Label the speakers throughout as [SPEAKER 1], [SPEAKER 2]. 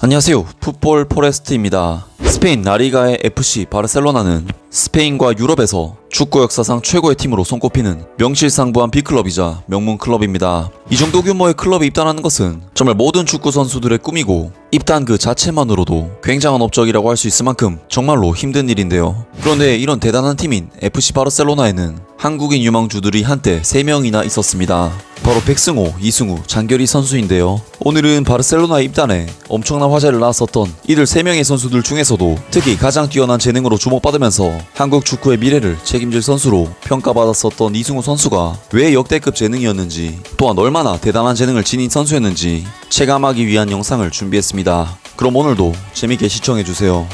[SPEAKER 1] 안녕하세요. 풋볼 포레스트입니다. 스페인 라리가의 FC 바르셀로나는 스페인과 유럽에서 축구 역사상 최고의 팀으로 손꼽히는 명실상부한 빅클럽이자 명문 클럽입니다. 이 정도 규모의 클럽에 입단하는 것은 정말 모든 축구 선수들의 꿈이고 입단 그 자체만으로도 굉장한 업적이라고 할 수 있을 만큼 정말로 힘든 일인데요. 그런데 이런 대단한 팀인 FC 바르셀로나에는 한국인 유망주들이 한때 3명이나 있었습니다. 바로 백승호, 이승우, 장결희 선수인데요. 오늘은 바르셀로나에 입단해 엄청난 화제를 낳았었던 이들 3명의 선수들 중에서도 특히 가장 뛰어난 재능으로 주목받으면서 한국 축구의 미래를 책임질 선수로 평가받았었던 이승우 선수가 왜 역대급 재능이었는지, 또한 얼마나 대단한 재능을 지닌 선수였는지 체감하기 위한 영상을 준비했습니다. 그럼 오늘도 재밌게 시청해주세요.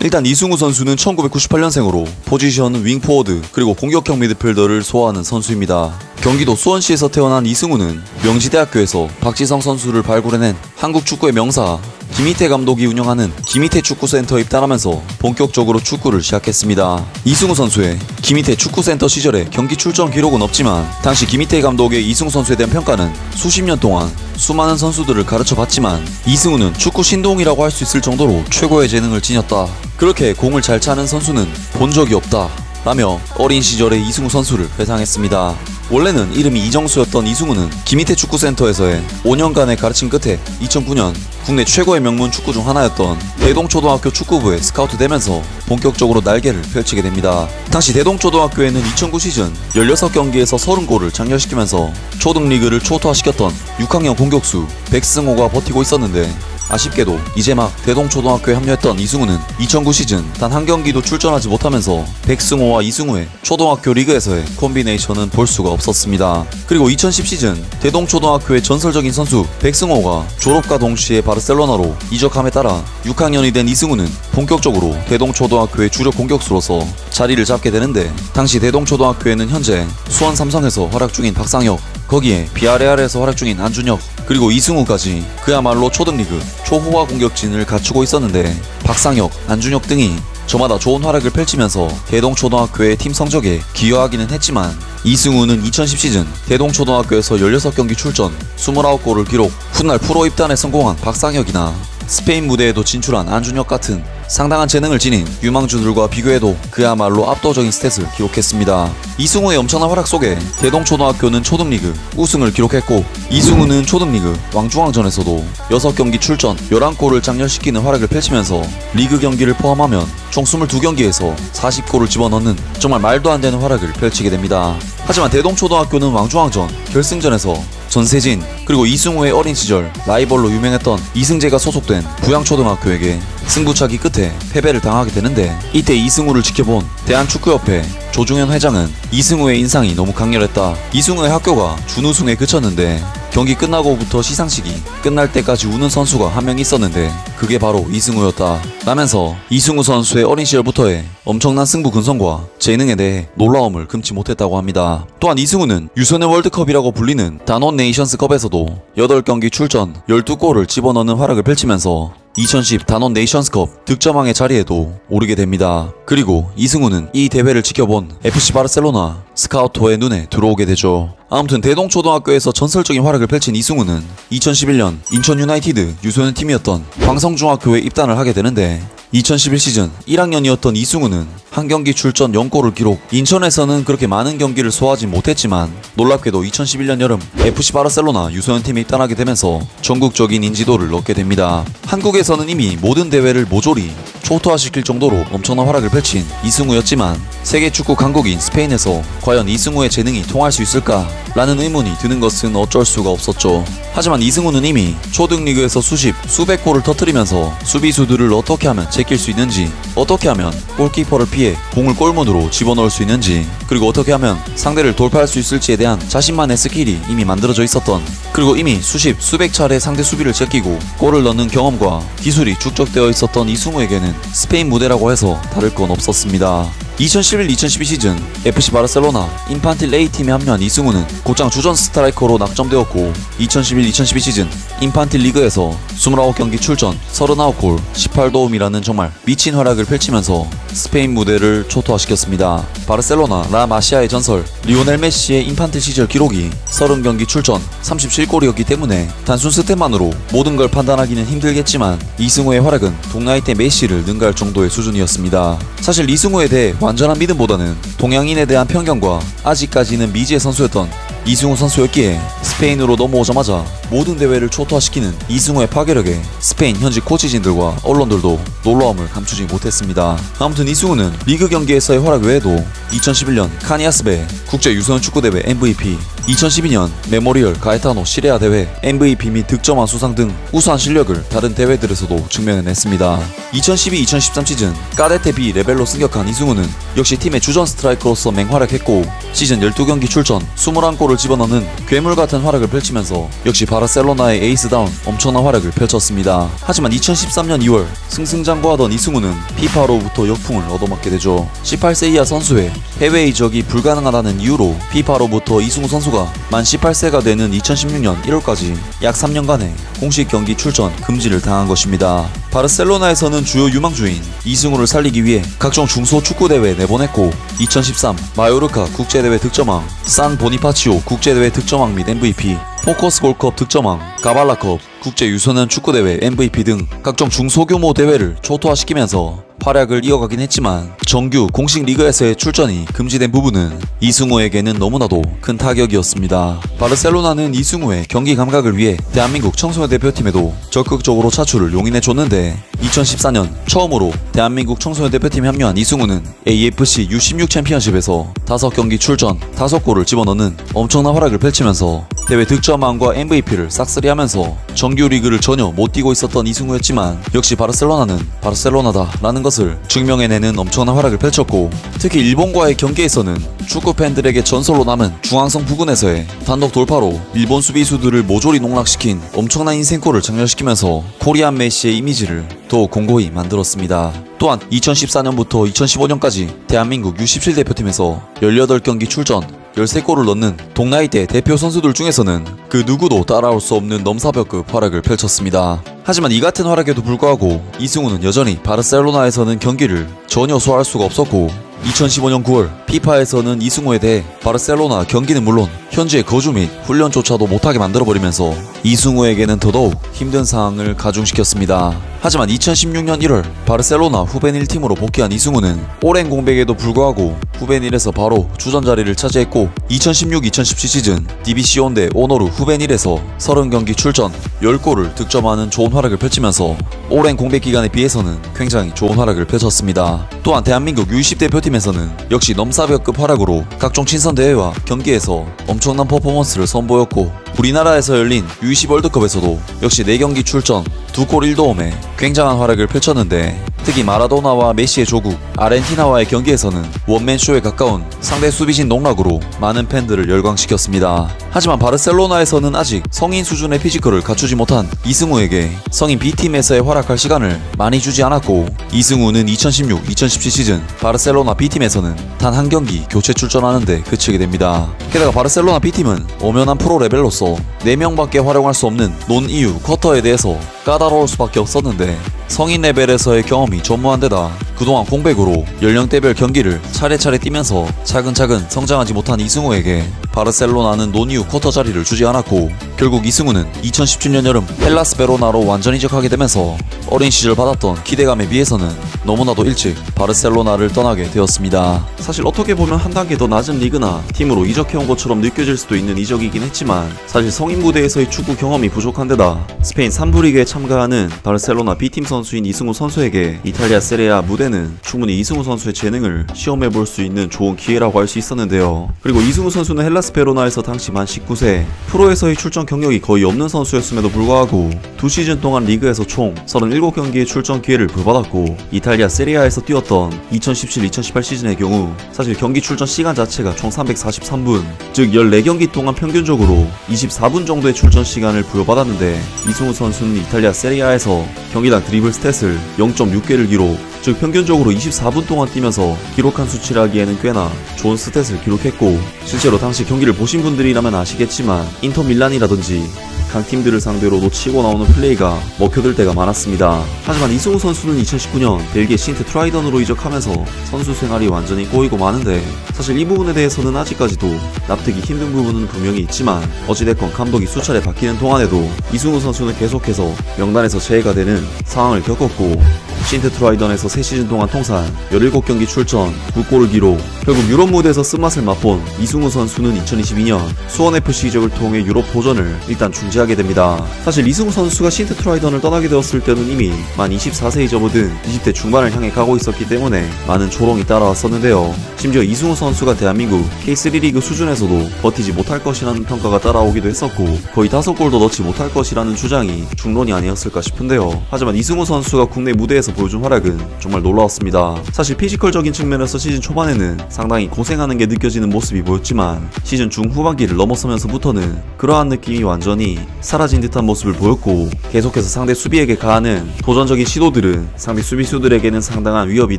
[SPEAKER 1] 일단 이승우 선수는 1998년생으로 포지션은 윙포워드 그리고 공격형 미드필더를 소화하는 선수입니다. 경기도 수원시에서 태어난 이승우는 명지대학교에서 박지성 선수를 발굴해낸 한국 축구의 명사 김희태 감독이 운영하는 김희태 축구센터에 입단하면서 본격적으로 축구를 시작했습니다. 이승우 선수의 김희태 축구센터 시절에 경기 출전 기록은 없지만 당시 김희태 감독의 이승우 선수에 대한 평가는 수십 년 동안 수많은 선수들을 가르쳐봤지만 이승우는 축구 신동이라고 할 수 있을 정도로 최고의 재능을 지녔다. 그렇게 공을 잘 차는 선수는 본 적이 없다 라며 어린 시절의 이승우 선수를 회상했습니다. 원래는 이름이 이정수였던 이승우는 김희태 축구센터에서의 5년간의 가르침 끝에 2009년 국내 최고의 명문 축구 중 하나였던 대동초등학교 축구부에 스카우트되면서 본격적으로 날개를 펼치게 됩니다. 당시 대동초등학교에는 2009 시즌 16경기에서 30골을 장렬시키면서 초등리그를 초토화시켰던 6학년 공격수 백승호가 버티고 있었는데 아쉽게도 이제 막 대동초등학교에 합류했던 이승우는 2009 시즌 단 한 경기도 출전하지 못하면서 백승호와 이승우의 초등학교 리그에서의 콤비네이션은 볼 수가 없었습니다. 그리고 2010 시즌 대동초등학교의 전설적인 선수 백승호가 졸업과 동시에 바르셀로나로 이적함에 따라 6학년이 된 이승우는 본격적으로 대동초등학교의 주력 공격수로서 자리를 잡게 되는데 당시 대동초등학교에는 현재 수원 삼성에서 활약 중인 박상혁, 거기에 비아레알에서 활약 중인 안준혁, 그리고 이승우까지 그야말로 초등리그 초호화 공격진을 갖추고 있었는데 박상혁, 안준혁 등이 저마다 좋은 활약을 펼치면서 대동초등학교의 팀 성적에 기여하기는 했지만 이승우는 2010 시즌 대동초등학교에서 16경기 출전 29골을 기록, 훗날 프로 입단에 성공한 박상혁이나 스페인 무대에도 진출한 안준혁 같은 상당한 재능을 지닌 유망주들과 비교해도 그야말로 압도적인 스탯을 기록했습니다. 이승우의 엄청난 활약 속에 대동초등학교는 초등리그 우승을 기록했고 이승우는 초등리그 왕중왕전에서도 6경기 출전 11골을 장렬시키는 활약을 펼치면서 리그 경기를 포함하면 총 22경기에서 40골을 집어넣는 정말 말도 안 되는 활약을 펼치게 됩니다. 하지만 대동초등학교는 왕중왕전 결승전에서 전세진 그리고 이승우의 어린 시절 라이벌로 유명했던 이승재가 소속된 부양초등학교에게 승부차기 끝에 패배를 당하게 되는데 이때 이승우를 지켜본 대한축구협회 조중현 회장은 이승우의 인상이 너무 강렬했다. 이승우의 학교가 준우승에 그쳤는데 경기 끝나고부터 시상식이 끝날 때까지 우는 선수가 한 명 있었는데 그게 바로 이승우였다 라면서 이승우 선수의 어린 시절부터의 엄청난 승부 근성과 재능에 대해 놀라움을 금치 못했다고 합니다. 또한 이승우는 유소년 월드컵이라고 불리는 단원 네이션스컵에서도 8경기 출전 12골을 집어넣는 활약을 펼치면서 2010 단원 네이션스컵 득점왕의 자리에도 오르게 됩니다. 그리고 이승우는 이 대회를 지켜본 FC 바르셀로나 스카우터의 눈에 들어오게 되죠. 아무튼 대동초등학교에서 전설적인 활약을 펼친 이승우는 2011년 인천 유나이티드 유소년 팀이었던 광성중학교에 입단을 하게 되는데 2011 시즌 1학년이었던 이승우는 한 경기 출전 0골을 기록, 인천에서는 그렇게 많은 경기를 소화하지 못했지만 놀랍게도 2011년 여름 FC 바르셀로나 유소년팀에 입단하게 되면서 전국적인 인지도를 얻게 됩니다. 한국에서는 이미 모든 대회를 모조리 초토화시킬 정도로 엄청난 활약을 펼친 이승우였지만 세계 축구 강국인 스페인에서 과연 이승우의 재능이 통할 수 있을까? 라는 의문이 드는 것은 어쩔 수가 없었죠. 하지만 이승우는 이미 초등리그에서 수백 골을 터뜨리면서 수비수들을 어떻게 하면 제낄 수 있는지, 어떻게 하면 골키퍼를 피해 공을 골문으로 집어넣을 수 있는지, 그리고 어떻게 하면 상대를 돌파할 수 있을지에 대한 자신만의 스킬이 이미 만들어져 있었던, 그리고 이미 수백 차례 상대 수비를 제끼고 골을 넣는 경험과 기술이 축적되어 있었던 이승우에게는 스페인 무대라고 해서 다를 건 없었습니다. 2011-2012 시즌 FC 바르셀로나 인판틸 A팀에 합류한 이승우는 곧장 주전 스트라이커로 낙점되었고 2011-2012 시즌 인판틸 리그에서 29경기 출전 39골 18도움이라는 정말 미친 활약을 펼치면서 스페인 무대를 초토화시켰습니다. 바르셀로나 라마시아의 전설 리오넬 메시의 인판틸 시절 기록이 30경기 출전 37골이었기 때문에 단순 스탯만으로 모든 걸 판단하기는 힘들겠지만 이승우의 활약은 동나이 때 메시를 능가할 정도의 수준이었습니다. 사실 이승우에 대해 완전한 믿음보다는 동양인에 대한 편견과 아직까지는 미지의 선수였던 이승우 선수였기에 스페인으로 넘어오자마자 모든 대회를 초토화시키는 이승우의 파괴력에 스페인 현지 코치진들과 언론들도 놀라움을 감추지 못했습니다. 아무튼 이승우는 리그 경기에서의 활약 외에도 2011년 카니아스베 국제 유소년 축구대회 MVP, 2012년 메모리얼 가에타노 시레아 대회 MVP 및 득점왕 수상 등 우수한 실력을 다른 대회들에서도 증명해냈습니다. 2012-2013 시즌 까데테 B 레벨로 승격한 이승우는 역시 팀의 주전 스트라이커로서 맹활약했고 시즌 12경기 출전 21골을 집어넣는 괴물같은 활약을 펼치면서 역시 바르셀로나의 에이스다운 엄청난 활약을 펼쳤습니다. 하지만 2013년 2월 승승장구하던 이승우는 피파로부터 역풍을 얻어맞게 되죠. 18세 이하 선수의 해외 이적이 불가능하다는 이유로 피파로부터 이승우 선수가 만 18세가 되는 2016년 1월까지 약 3년간의 공식 경기 출전 금지를 당한 것입니다. 바르셀로나에서는 주요 유망주인 이승우를 살리기 위해 각종 중소 축구대회에 내보냈고 2013 마요르카 국제대회 득점왕, 산 보니파치오 국제대회 득점왕 및 MVP, 포커스 골컵 득점왕, 가발라컵 국제 유소년 축구대회 MVP 등 각종 중소규모 대회를 초토화시키면서 활약을 이어가긴 했지만 정규 공식 리그에서의 출전이 금지된 부분은 이승우에게는 너무나도 큰 타격이었습니다. 바르셀로나는 이승우의 경기 감각을 위해 대한민국 청소년 대표팀에도 적극적으로 차출을 용인해줬는데 2014년 처음으로 대한민국 청소년 대표팀에 합류한 이승우는 AFC U16 챔피언십에서 5경기 출전 5골을 집어넣는 엄청난 활약을 펼치면서 대회 득점왕과 MVP를 싹쓸이하면서 정규 리그를 전혀 못 뛰고 있었던 이승우였지만 역시 바르셀로나는 바르셀로나다 라는 것을 증명해내는 엄청난 활약을 펼쳤고 특히 일본과의 경기에서는 축구 팬들에게 전설로 남은 중앙성 부근에서의 단독 돌파로 일본 수비수들을 모조리 농락시킨 엄청난 인생골을 장렬시키면서 코리안 메시의 이미지를 더욱 공고히 만들었습니다. 또한 2014년부터 2015년까지 대한민국 U17 대표팀에서 18경기 출전 13골을 넣는 동나이대 대표 선수들 중에서는 그 누구도 따라올 수 없는 넘사벽급 활약을 펼쳤습니다. 하지만 이 같은 활약에도 불구하고 이승우는 여전히 바르셀로나에서는 경기를 전혀 소화할 수가 없었고 2015년 9월 피파에서는 이승우에 대해 바르셀로나 경기는 물론 현지의 거주 및 훈련조차도 못하게 만들어버리면서 이승우에게는 더더욱 힘든 상황을 가중시켰습니다. 하지만 2016년 1월 바르셀로나 후벤 1팀으로 복귀한 이승우는 오랜 공백에도 불구하고 후벤 1에서 바로 주전 자리를 차지했고 2016-2017 시즌 디비시온대 오노르 후벤 1에서 30경기 출전 10골을 득점하는 좋은 활약을 펼치면서 오랜 공백 기간에 비해서는 굉장히 좋은 활약을 펼쳤습니다. 또한 대한민국 U20 대표팀에서는 역시 넘사벽급 활약으로 각종 친선 대회와 경기에서 엄청난 퍼포먼스를 선보였고 우리나라에서 열린 U20 월드컵에서도 역시 4경기 출전 2골 1도움에 굉장한 활약을 펼쳤는데 특히 마라도나와 메시의 조국 아르헨티나와의 경기에서는 원맨쇼에 가까운 상대 수비진 농락으로 많은 팬들을 열광시켰습니다. 하지만 바르셀로나에서는 아직 성인 수준의 피지컬을 갖추지 못한 이승우에게 성인 B팀에서의 활약할 시간을 많이 주지 않았고 이승우는 2016-2017 시즌 바르셀로나 B팀에서는 단 한 경기 교체 출전하는데 그치게 됩니다. 게다가 바르셀로나 B팀은 엄연한 프로 레벨로서 4명밖에 활용할 수 없는 논 이유 쿼터에 대해서 까다로울 수밖에 없었는데 성인 레벨에서의 경험이 전무한 데다 그동안 공백으로 연령대별 경기를 차례차례 뛰면서 차근차근 성장하지 못한 이승우에게 바르셀로나는 논 이유 쿼터 자리를 주지 않았고 결국 이승우는 2017년 여름 헬라스 베로나로 완전 이적하게 되면서 어린 시절 받았던 기대감에 비해서는 너무나도 일찍 바르셀로나를 떠나게 되었습니다. 사실 어떻게 보면 한 단계 더 낮은 리그나 팀으로 이적해온 것처럼 느껴질 수도 있는 이적이긴 했지만 사실 성인 무대에서의 축구 경험이 부족한 데다 스페인 3부 리그에 참가하는 바르셀로나 B팀 선수인 이승우 선수에게 이탈리아 세리아 무대는 충분히 이승우 선수의 재능을 시험해볼 수 있는 좋은 기회라고 할 수 있었는데요. 그리고 이승우 선수는 헬라스 베로나에서 당시 만 19세 프로에서의 출전 경력이 거의 없는 선수였음에도 불구하고 2시즌 동안 리그에서 총 37경기의 출전 기회를 부여받았고 이탈리아 세리아에서 뛰었던 2017-2018 시즌의 경우 사실 경기 출전 시간 자체가 총 343분 즉 14경기 동안 평균적으로 24분 정도의 출전 시간을 부여받았는데 이승우 선수는 이탈리아 세리아에서 경기당 드리블 스탯을 0.6개를 기록 즉 평균적으로 24분 동안 뛰면서 기록한 수치라기에는 꽤나 좋은 스탯을 기록했고 실제로 당시 경기를 보신 분들이라면 아시겠지만 인터 밀란이라든지 강팀들을 상대로 놓치고 나오는 플레이가 먹혀들 때가 많았습니다. 하지만 이승우 선수는 2019년 벨기에 신트 트라이던으로 이적하면서 선수 생활이 완전히 꼬이고 마는데, 사실 이 부분에 대해서는 아직까지도 납득이 힘든 부분은 분명히 있지만, 어찌됐건 감독이 수차례 바뀌는 동안에도 이승우 선수는 계속해서 명단에서 제외가 되는 상황을 겪었고, 신트 트라이던에서 3시즌 동안 통산 17경기 출전 9골을 기록. 결국 유럽 무대에서 쓴맛을 맛본 이승우 선수는 2022년 수원FC 이적을 통해 유럽 도전을 일단 중지하게 됩니다. 사실 이승우 선수가 신트 트라이던을 떠나게 되었을 때는 이미 만 24세에 접어든 20대 중반을 향해 가고 있었기 때문에 많은 조롱이 따라왔었는데요. 심지어 이승우 선수가 대한민국 K3 리그 수준에서도 버티지 못할 것이라는 평가가 따라오기도 했었고, 거의 5골도 넣지 못할 것이라는 주장이 중론이 아니었을까 싶은데요. 하지만 이승우 선수가 국내 무대에서 보여준 활약은 정말 놀라웠습니다. 사실 피지컬적인 측면에서 시즌 초반에는 상당히 고생하는 게 느껴지는 모습이 보였지만, 시즌 중후반기를 넘어서면서부터는 그러한 느낌이 완전히 사라진 듯한 모습을 보였고, 계속해서 상대 수비에게 가하는 도전적인 시도들은 상대 수비수들에게는 상당한 위협이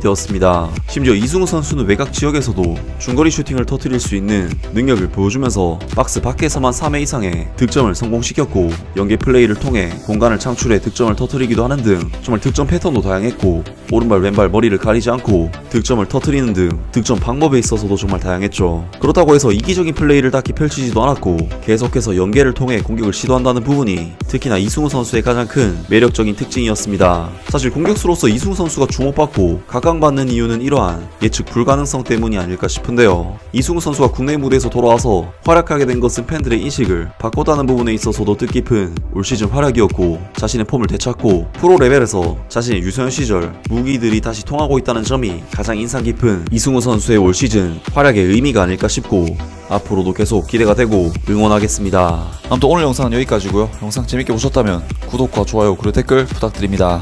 [SPEAKER 1] 되었습니다. 심지어 이승우 선수는 외곽 지역에서도 중거리 슈팅을 터뜨릴 수 있는 능력을 보여주면서 박스 밖에서만 3회 이상의 득점을 성공시켰고, 연계 플레이를 통해 공간을 창출해 득점을 터뜨리기도 하는 등 정말 득점 패턴도 다양했고, 오른발 왼발 머리를 가리지 않고 득점을 터뜨리는 등 득점 방법에 있어서도 정말 다양했죠. 그렇다고 해서 이기적인 플레이를 딱히 펼치지도 않았고, 계속해서 연계를 통해 공격을 시도한다는 부분이 특히나 이승우 선수의 가장 큰 매력적인 특징이었습니다. 사실 공격수로서 이승우 선수가 주목받고 각광받는 이유는 이러한 예측 불가능성 때문이 아닐까 싶은데요. 이승우 선수가 국내 무대에서 돌아와서 활약하게 된 것은 팬들의 인식을 바꿨다는 부분에 있어서도 뜻깊은 올 시즌 활약이었고, 자신의 폼을 되찾고 프로 레벨에서 자신의 유소년 시절 무기들이 다시 통하고 있다는 점이 가장 인상 깊은 이승우 선수의 올 시즌 활약의 의미가 아닐까 싶고, 앞으로도 계속 기대가 되고 응원하겠습니다. 아무튼 오늘 영상은 여기까지고요. 영상 재밌게 보셨다면 구독과 좋아요 그리고 댓글 부탁드립니다.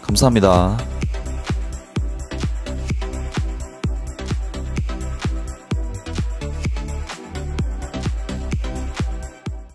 [SPEAKER 1] 감사합니다.